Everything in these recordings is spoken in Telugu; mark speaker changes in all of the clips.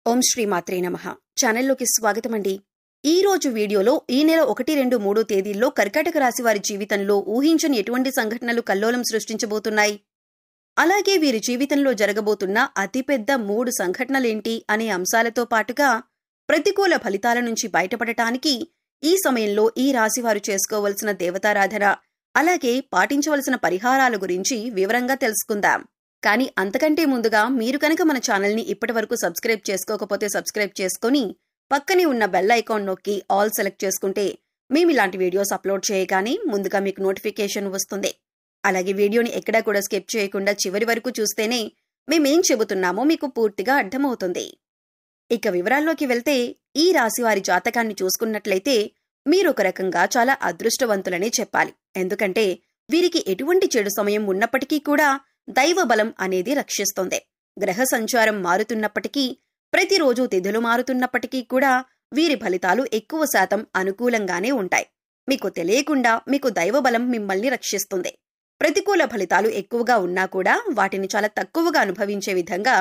Speaker 1: ఓం శ్రీ మాత్రే నమః. ఛానల్లోకి స్వాగతమండి. ఈ రోజు వీడియోలో ఈ నెల 1, 2, 3 తేదీల్లో కర్కాటక రాశి వారి జీవితంలో ఊహించని ఎటువంటి సంఘటనలు కల్లోలం సృష్టించబోతున్నాయి, అలాగే వీరి జీవితంలో జరగబోతున్న అతిపెద్ద 3 సంఘటనలేంటి అనే అంశాలతో పాటుగా ప్రతికూల ఫలితాల నుంచి బయటపడటానికి ఈ సమయంలో ఈ రాశివారు చేసుకోవలసిన దేవతారాధన, అలాగే పాటించవలసిన పరిహారాల గురించి వివరంగా తెలుసుకుందాం. కానీ అంతకంటే ముందుగా మీరు కనుక మన ఛానల్ని ఇప్పటివరకు సబ్స్క్రైబ్ చేసుకోకపోతే సబ్స్క్రైబ్ చేసుకొని పక్కనే ఉన్న బెల్ ఐకాన్ నొక్కి ఆల్ సెలెక్ట్ చేసుకుంటే మేము ఇలాంటి వీడియోస్ అప్లోడ్ చేయగానే ముందుగా మీకు నోటిఫికేషన్ వస్తుంది. అలాగే వీడియోని ఎక్కడా కూడా స్కిప్ చేయకుండా చివరి వరకు చూస్తేనే మేమేం చెబుతున్నామో మీకు పూర్తిగా అర్థమవుతుంది. ఇక వివరాల్లోకి వెళ్తే ఈ రాశి వారి జాతకాన్ని చూసుకున్నట్లయితే మీరు ఒక రకంగా చాలా అదృష్టవంతులనే చెప్పాలి. ఎందుకంటే వీరికి ఎటువంటి చెడు సమయం ఉన్నప్పటికీ కూడా దైవ బలం అనేది రక్షిస్తుంది. గ్రహ సంచారం మారుతున్నప్పటికీ, ప్రతిరోజు తిథులు మారుతున్నప్పటికీ కూడా వీరి ఫలితాలు ఎక్కువ శాతం అనుకూలంగానే ఉంటాయి. మీకు తెలియకుండా మీకు దైవ బలం మిమ్మల్ని రక్షిస్తుంది. ప్రతికూల ఫలితాలు ఎక్కువగా ఉన్నా కూడా వాటిని చాలా తక్కువగా అనుభవించే విధంగా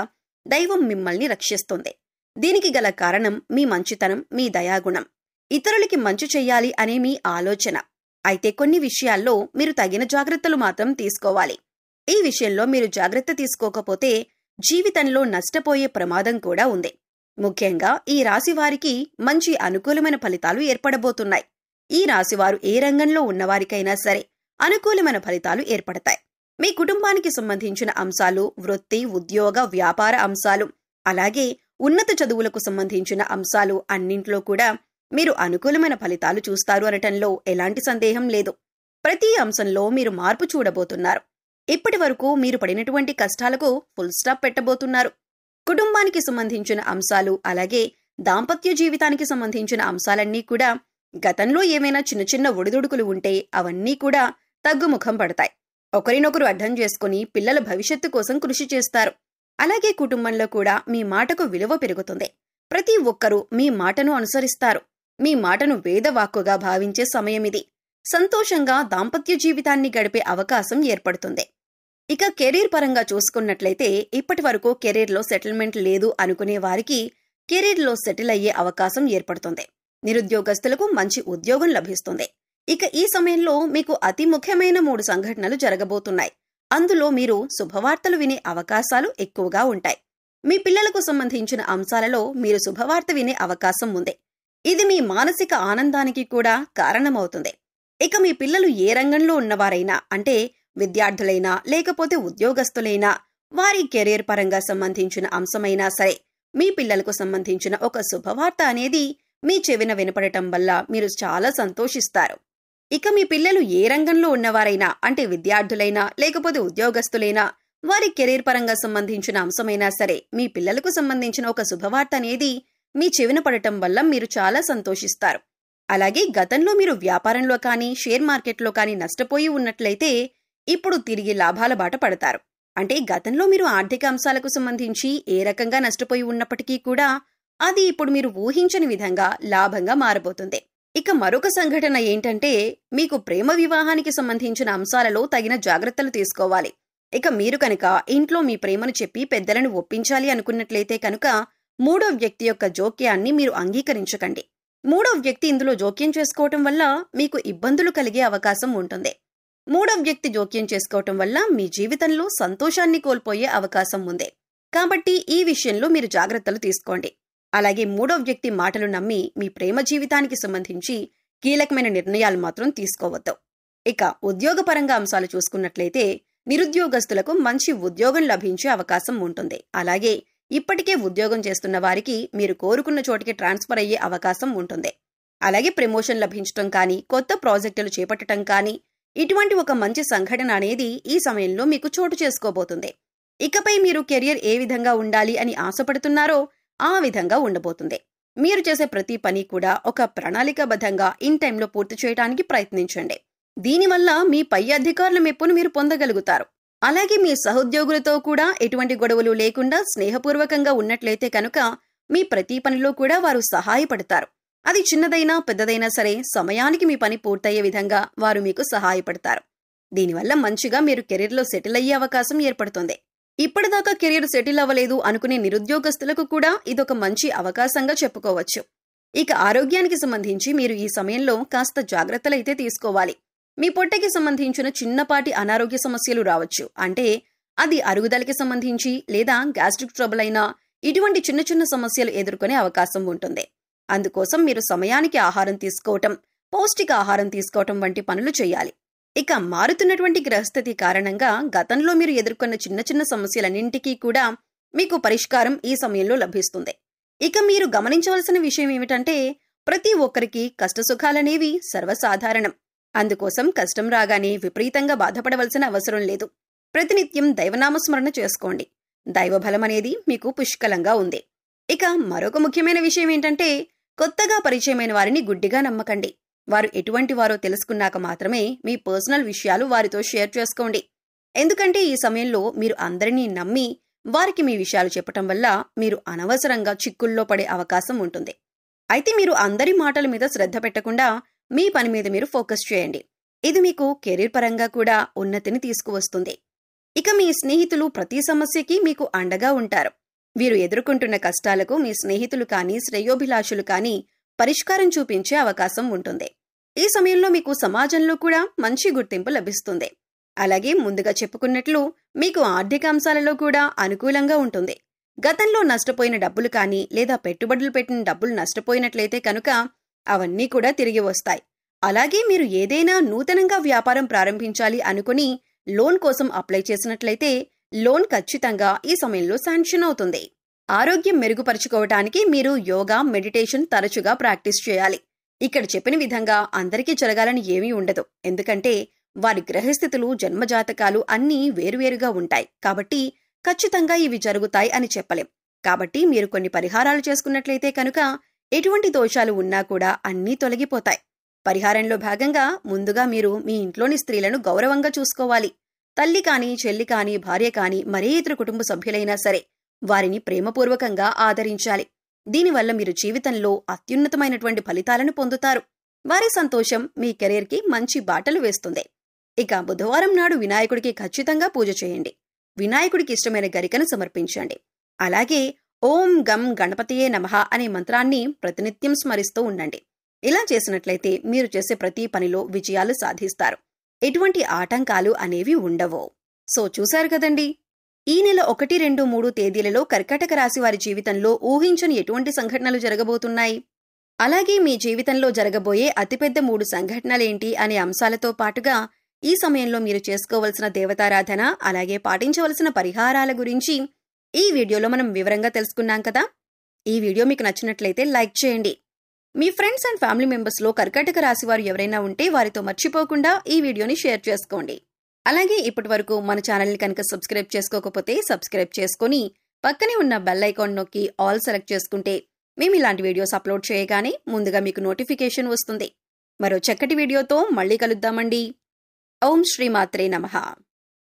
Speaker 1: దైవం మిమ్మల్ని రక్షిస్తుంది. దీనికి గల కారణం మీ మంచితనం, మీ దయాగుణం, ఇతరులకి మంచి చెయ్యాలి అనే మీ ఆలోచన. అయితే కొన్ని విషయాల్లో మీరు తగిన జాగ్రత్తలు మాత్రం తీసుకోవాలి. ఈ విషయంలో మీరు జాగ్రత్త తీసుకోకపోతే జీవితంలో నష్టపోయే ప్రమాదం కూడా ఉంది. ముఖ్యంగా ఈ రాశి వారికి మంచి అనుకూలమైన ఫలితాలు ఏర్పడబోతున్నాయి. ఈ రాశివారు ఏ రంగంలో ఉన్నవారికైనా సరే అనుకూలమైన ఫలితాలు ఏర్పడతాయి. మీ కుటుంబానికి సంబంధించిన అంశాలు, వృత్తి, ఉద్యోగ, వ్యాపార అంశాలు, అలాగే ఉన్నత చదువులకు సంబంధించిన అంశాలు అన్నింట్లో కూడా మీరు అనుకూలమైన ఫలితాలు చూస్తారు అనటంలో ఎలాంటి సందేహం లేదు. ప్రతి అంశంలో మీరు మార్పు చూడబోతున్నారు. ఇప్పటి వరకు మీరు పడినటువంటి కష్టాలకు ఫుల్ స్టాప్ పెట్టబోతున్నారు. కుటుంబానికి సంబంధించిన అంశాలు, అలాగే దాంపత్య జీవితానికి సంబంధించిన అంశాలన్నీ కూడా గతంలో ఏమైనా చిన్న చిన్న ఒడిదుడుకులు ఉంటే అవన్నీ కూడా తగ్గుముఖం పడతాయి. ఒకరినొకరు అర్థం చేసుకుని పిల్లల భవిష్యత్తు కోసం కృషి చేస్తారు. అలాగే కుటుంబంలో కూడా మీ మాటకు విలువ పెరుగుతుంది. ప్రతి ఒక్కరూ మీ మాటను అనుసరిస్తారు. మీ మాటను వేదవాక్కుగా భావించే సమయమిది. సంతోషంగా దాంపత్య జీవితాన్ని గడిపే అవకాశం ఏర్పడుతుంది. ఇక కెరీర్ పరంగా చూసుకున్నట్లయితే ఇప్పటి వరకు కెరీర్లో సెటిల్మెంట్ లేదు అనుకునే వారికి కెరీర్లో సెటిల్ అయ్యే అవకాశం ఏర్పడుతుంది. నిరుద్యోగస్తులకు మంచి ఉద్యోగం లభిస్తుంది. ఇక ఈ సమయంలో మీకు అతి ముఖ్యమైన 3 సంఘటనలు జరగబోతున్నాయి. అందులో మీరు శుభవార్తలు వినే అవకాశాలు ఎక్కువగా ఉంటాయి. మీ పిల్లలకు సంబంధించిన అంశాలలో మీరు శుభవార్త వినే అవకాశం ఉంది. ఇది మీ మానసిక ఆనందానికి కూడా కారణమవుతుంది. ఇక మీ పిల్లలు ఏ రంగంలో ఉన్నవారైనా, అంటే విద్యార్థులైనా లేకపోతే ఉద్యోగస్తులైనా, వారి కెరీర్ పరంగా సంబంధించిన అంశమైనా సరే మీ పిల్లలకు సంబంధించిన ఒక శుభవార్త అనేది మీ చెవిన వినపడటం వల్ల మీరు చాలా సంతోషిస్తారు. ఇక మీ పిల్లలు ఏ రంగంలో ఉన్నవారైనా, అంటే విద్యార్థులైనా లేకపోతే ఉద్యోగస్తులైనా, వారి కెరీర్ పరంగా సంబంధించిన అంశమైనా సరే మీ పిల్లలకు సంబంధించిన ఒక శుభవార్త అనేది మీ చెవిన పడటం వల్ల మీరు చాలా సంతోషిస్తారు. అలాగే గతంలో మీరు వ్యాపారంలో కానీ షేర్ మార్కెట్లో కానీ నష్టపోయి ఉన్నట్లయితే ఇప్పుడు తిరిగి లాభాల బాట పడతారు. అంటే గతంలో మీరు ఆర్థిక అంశాలకు సంబంధించి ఏ రకంగా నష్టపోయి ఉన్నప్పటికీ కూడా అది ఇప్పుడు మీరు ఊహించని విధంగా లాభంగా మారబోతుంది. ఇక మరొక సంఘటన ఏంటంటే మీకు ప్రేమ వివాహానికి సంబంధించిన అంశాలలో తగిన జాగ్రత్తలు తీసుకోవాలి. ఇక మీరు కనుక ఇంట్లో మీ ప్రేమను చెప్పి పెద్దలను ఒప్పించాలి అనుకున్నట్లయితే కనుక 3వ వ్యక్తి యొక్క జోక్యాన్ని మీరు అంగీకరించకండి. 3వ వ్యక్తి ఇందులో జోక్యం చేసుకోవటం వల్ల మీకు ఇబ్బందులు కలిగే అవకాశం ఉంటుంది. 3వ వ్యక్తి జోక్యం చేసుకోవటం వల్ల మీ జీవితంలో సంతోషాన్ని కోల్పోయే అవకాశం ఉంది. కాబట్టి ఈ విషయంలో మీరు జాగ్రత్తలు తీసుకోండి. అలాగే 3వ వ్యక్తి మాటలు నమ్మి మీ ప్రేమ జీవితానికి సంబంధించి కీలకమైన నిర్ణయాలు మాత్రం తీసుకోవద్దు. ఇక ఉద్యోగపరంగా అంశాలు చూసుకున్నట్లయితే నిరుద్యోగస్తులకు మంచి ఉద్యోగం లభించే అవకాశం ఉంటుంది. అలాగే ఇప్పటికే ఉద్యోగం చేస్తున్న వారికి మీరు కోరుకున్న చోటికి ట్రాన్స్ఫర్ అయ్యే అవకాశం ఉంటుంది. అలాగే ప్రమోషన్ లభించటం కానీ, కొత్త ప్రాజెక్టులు చేపట్టడం కానీ, ఇటువంటి ఒక మంచి సంఘటన అనేది ఈ సమయంలో మీకు చోటు చేసుకోబోతుంది. ఇకపై మీరు కెరియర్ ఏ విధంగా ఉండాలి అని ఆశపడుతున్నారో ఆ విధంగా ఉండబోతుంది. మీరు చేసే ప్రతి పని కూడా ఒక ప్రణాళికాబద్ధంగా ఇన్ టైంలో పూర్తి చేయడానికి ప్రయత్నించండి. దీనివల్ల మీ పై అధికారుల మెప్పును మీరు పొందగలుగుతారు. అలాగే మీ సహోద్యోగులతో కూడా ఎటువంటి గొడవలు లేకుండా స్నేహపూర్వకంగా ఉన్నట్లయితే కనుక మీ ప్రతి పనిలో కూడా వారు సహాయపడతారు. అది చిన్నదైనా పెద్దదైనా సరే సమయానికి మీ పని పూర్తయ్యే విధంగా వారు మీకు సహాయపడతారు. దీనివల్ల మంచిగా మీరు కెరీర్లో సెటిల్ అయ్యే అవకాశం ఏర్పడుతుంది. ఇప్పటిదాకా కెరీర్ సెటిల్ అవ్వలేదు అనుకునే నిరుద్యోగస్తులకు కూడా ఇదొక మంచి అవకాశంగా చెప్పుకోవచ్చు. ఇక ఆరోగ్యానికి సంబంధించి మీరు ఈ సమయంలో కాస్త జాగ్రత్తలైతే తీసుకోవాలి. మీ పొట్టకి సంబంధించిన చిన్నపాటి అనారోగ్య సమస్యలు రావచ్చు. అంటే అది అరుగుదలకి సంబంధించి లేదా గ్యాస్ట్రిక్ ట్రబుల్ అయినా ఇటువంటి చిన్న చిన్న సమస్యలు ఎదుర్కొనే అవకాశం ఉంటుంది. అందుకోసం మీరు సమయానికి ఆహారం తీసుకోవటం, పౌష్టిక ఆహారం తీసుకోవటం వంటి పనులు చేయాలి. ఇక మారుతున్నటువంటి గ్రహస్థితి కారణంగా గతంలో మీరు ఎదుర్కొన్న చిన్న చిన్న సమస్యలన్నింటికీ కూడా మీకు పరిష్కారం ఈ సమయంలో లభిస్తుంది. ఇక మీరు గమనించవలసిన విషయం ఏమిటంటే ప్రతి ఒక్కరికి కష్టసుఖాలనేవి సర్వసాధారణం. అందుకోసం కష్టం రాగానే విపరీతంగా బాధపడవలసిన అవసరం లేదు. ప్రతినిత్యం దైవనామస్మరణ చేసుకోండి. దైవబలం అనేది మీకు పుష్కలంగా ఉంది. ఇక మరొక ముఖ్యమైన విషయం ఏంటంటే కొత్తగా పరిచయమైన వారిని గుడ్డిగా నమ్మకండి. వారు ఎటువంటి వారో తెలుసుకున్నాక మాత్రమే మీ పర్సనల్ విషయాలు వారితో షేర్ చేసుకోండి. ఎందుకంటే ఈ సమయంలో మీరు అందరినీ నమ్మి వారికి మీ విషయాలు చెప్పటం వల్ల మీరు అనవసరంగా చిక్కుల్లో పడే అవకాశం ఉంటుంది. అయితే మీరు అందరి మాటల మీద శ్రద్ధ పెట్టకుండా మీ పని మీద మీరు ఫోకస్ చేయండి. ఇది మీకు కెరీర్ పరంగా కూడా ఉన్నతిని తీసుకువస్తుంది. ఇక మీ స్నేహితులు ప్రతి సమస్యకి మీకు అండగా ఉంటారు. వీరు ఎదుర్కొంటున్న కష్టాలకు మీ స్నేహితులు కానీ శ్రేయోభిలాషులు కానీ పరిష్కారం చూపించే అవకాశం ఉంటుంది. ఈ సమయంలో మీకు సమాజంలో కూడా మంచి గుర్తింపు లభిస్తుంది. అలాగే ముందుగా చెప్పుకున్నట్లు మీకు ఆర్థిక అంశాలలో కూడా అనుకూలంగా ఉంటుంది. గతంలో నష్టపోయిన డబ్బులు కానీ లేదా పెట్టుబడులు పెట్టిన డబ్బులు నష్టపోయినట్లయితే కనుక అవన్నీ కూడా తిరిగి వస్తాయి. అలాగే మీరు ఏదైనా నూతనంగా వ్యాపారం ప్రారంభించాలి అనుకుని లోన్ కోసం అప్లై చేసినట్లయితే లోన్ ఖచ్చితంగా ఈ సమయంలో శాంక్షన్ అవుతుంది. ఆరోగ్యం మెరుగుపరుచుకోవటానికి మీరు యోగా, మెడిటేషన్ తరచుగా ప్రాక్టీస్ చేయాలి. ఇక్కడ చెప్పిన విధంగా అందరికీ జరగాలని ఏమీ ఉండదు. ఎందుకంటే వారి గ్రహస్థితులు, జన్మజాతకాలు అన్నీ వేరువేరుగా ఉంటాయి. కాబట్టి ఖచ్చితంగా ఇవి జరుగుతాయి అని చెప్పలేం. కాబట్టి మీరు కొన్ని పరిహారాలు చేసుకున్నట్లయితే కనుక ఎటువంటి దోషాలు ఉన్నా కూడా అన్నీ తొలగిపోతాయి. పరిహారంలో భాగంగా ముందుగా మీరు మీ ఇంట్లోని స్త్రీలను గౌరవంగా చూసుకోవాలి. తల్లి కాని, చెల్లి కాని, భార్య కాని, మరే ఇతర కుటుంబ సభ్యులైనా సరే వారిని ప్రేమపూర్వకంగా ఆదరించాలి. దీనివల్ల మీరు జీవితంలో అత్యున్నతమైనటువంటి ఫలితాలను పొందుతారు. వారి సంతోషం మీ కెరీర్కి మంచి బాటలు వేస్తుంది. ఇక బుధవారం నాడు వినాయకుడికి ఖచ్చితంగా పూజ చేయండి. వినాయకుడికి ఇష్టమైన గరికను సమర్పించండి. అలాగే ఓం గం గణపతియే నమః అనే మంత్రాన్ని ప్రతినిత్యం స్మరిస్తూ ఉండండి. ఇలా చేసినట్లయితే మీరు చేసే ప్రతి పనిలో విజయాలు సాధిస్తారు. ఎటువంటి ఆటంకాలు అనేవి ఉండవు. సో చూశారు కదండి, ఈ నెల 1, 2, 3 తేదీలలో కర్కాటక రాశి వారి జీవితంలో ఊహించని ఎటువంటి సంఘటనలు జరగబోతున్నాయి, అలాగే మీ జీవితంలో జరగబోయే అతిపెద్ద 3 సంఘటనలేంటి అనే అంశాలతో పాటుగా ఈ సమయంలో మీరు చేసుకోవలసిన దేవతారాధన, అలాగే పాటించవలసిన పరిహారాల గురించి ఈ వీడియోలో మనం వివరంగా తెలుసుకున్నాం కదా. ఈ వీడియో మీకు నచ్చినట్లయితే లైక్ చేయండి. మీ ఫ్రెండ్స్ అండ్ ఫ్యామిలీ మెంబర్స్లో కర్కాటక రాశి వారు ఎవరైనా ఉంటే వారితో మర్చిపోకుండా ఈ వీడియోని షేర్ చేసుకోండి. అలాగే ఇప్పటి వరకు మన ఛానల్ని కనుక సబ్స్క్రైబ్ చేసుకోకపోతే సబ్స్క్రైబ్ చేసుకుని పక్కనే ఉన్న బెల్ ఐకాన్ నొక్కి ఆల్ సెలెక్ట్ చేసుకుంటే మేము ఇలాంటి వీడియోస్ అప్లోడ్ చేయగానే ముందుగా మీకు నోటిఫికేషన్ వస్తుంది. మరో చక్కటి వీడియోతో మళ్ళీ కలుద్దామండి. ఓం శ్రీమాత్రే నమః.